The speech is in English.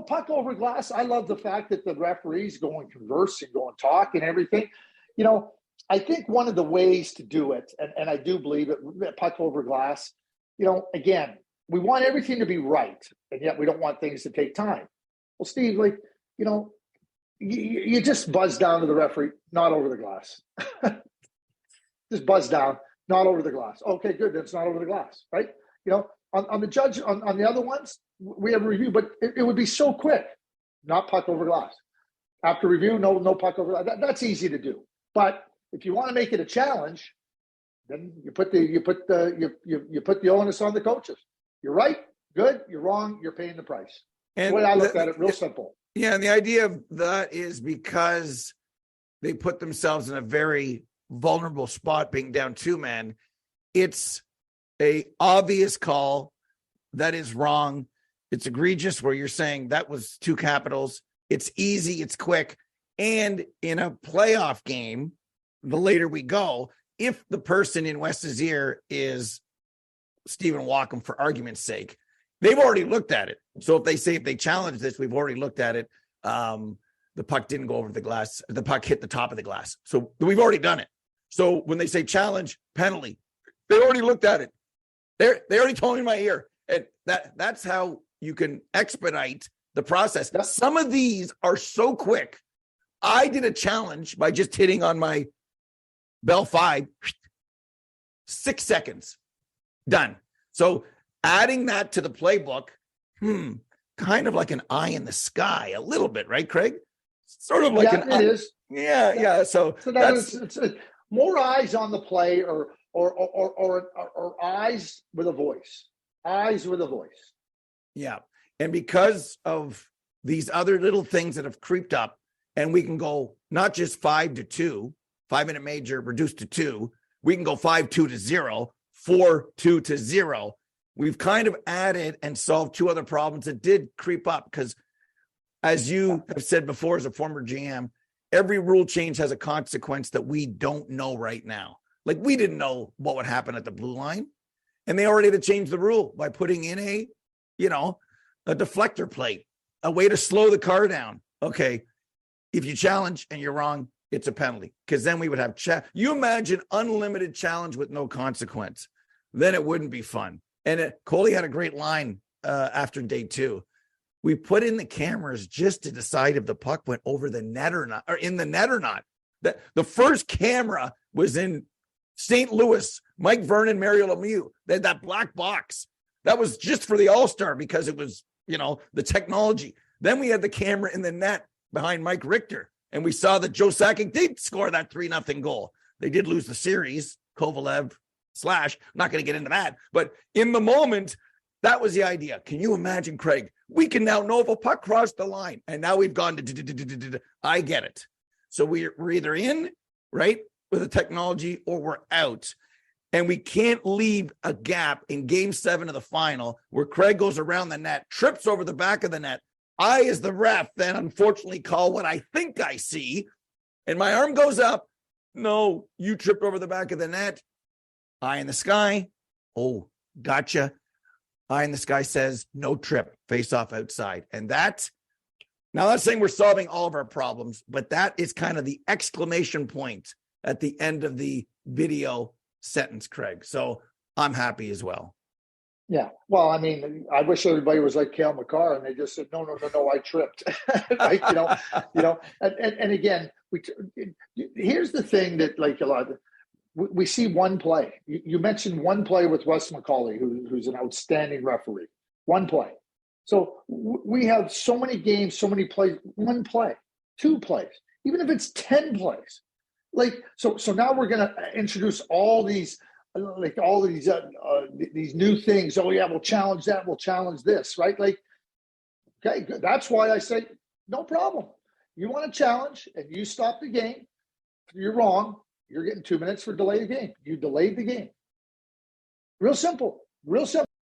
puck over glass. I love the fact that the referees go and converse and go and talk and everything. I think one of the ways to do it, and I do believe it, puck over glass, again, we want everything to be right, and yet we don't want things to take time. Well, Steve, you just buzz down to the referee, not over the glass. Just buzz down, not over the glass. Okay, good. That's not over the glass, right? On the judge, on the other ones, we have a review, but it would be so quick. Not puck over glass. After review, no puck over glass. That's easy to do. But if you want to make it a challenge, then you put the onus on the coaches. You're right, good. You're wrong, you're paying the price. And the way I look at it, real simple. Yeah, and the idea of that is because they put themselves in a very vulnerable spot, being down 2-man. It's a obvious call that is wrong. It's egregious where you're saying that was 2 capitals. It's easy, it's quick. And in a playoff game, the later we go, if the person in West's ear is Stephen Walkom, for argument's sake, they've already looked at it. So if they challenge this, we've already looked at it. The puck didn't go over the glass. The puck hit the top of the glass. So we've already done it. So when they say challenge, penalty, they already looked at it. They already told me in my ear. And that's how you can expedite the process. Now, some of these are so quick. I did a challenge by just hitting on my Bell 5, 6 seconds, done. So adding that to the playbook, kind of like an eye in the sky, a little bit, right, Craig? Sort of like it is. Yeah. So that's it's more eyes on the play, or eyes with a voice. Eyes with a voice. Yeah, and because of these other little things that have creeped up, and we can go not just 5-2, 5-minute major reduced to 2. We can go 5-2-0, 4-2-0. We've kind of added and solved 2 other problems that did creep up because, as you have said before, as a former GM, every rule change has a consequence that we don't know right now. Like, we didn't know what would happen at the blue line, and they already had to change the rule by putting in a deflector plate, a way to slow the car down. Okay, if you challenge and you're wrong, it's a penalty, because then we would have you imagine unlimited challenge with no consequence. Then it wouldn't be fun. And Coley had a great line after day 2. We put in the cameras just to decide if the puck went over the net or not, or in the net or not. The first camera was in St. Louis, Mike Vernon, Mario Lemieux. They had that black box. That was just for the All-Star because it was, the technology. Then we had the camera in the net behind Mike Richter. And we saw that Joe Sakic did score that 3-0 goal. They did lose the series, Kovalev / I'm not going to get into that. But in the moment, that was the idea. Can you imagine, Craig? We can now know if a puck crossed the line. And now we've gone to, I get it. So we're either in, right, with the technology, or we're out. And we can't leave a gap in game 7 of the final where Craig goes around the net, trips over the back of the net. I, as the ref, then unfortunately call what I think I see, and my arm goes up. No, you tripped over the back of the net. Eye in the sky. Oh, gotcha. Eye in the sky says no trip, face off outside. And that, now I'm not saying we're solving all of our problems, but that is kind of the exclamation point at the end of the video sentence, Craig. So I'm happy as well. Yeah. Well, I mean, I wish everybody was like Cale Makar and they just said, no, I tripped. Right? And again, here's the thing that, like, a lot of, we see one play. You mentioned one play with Wes McCauley, who's an outstanding referee. One play. So we have so many games, so many plays. One play, 2 plays, even if it's 10 plays. Like, so now we're going to introduce all these new things. Oh yeah, we'll challenge that. We'll challenge this, right? Like, okay, good. That's why I say no problem. You want to challenge and you stop the game. You're wrong. You're getting 2 minutes for delay the game. You delayed the game. Real simple.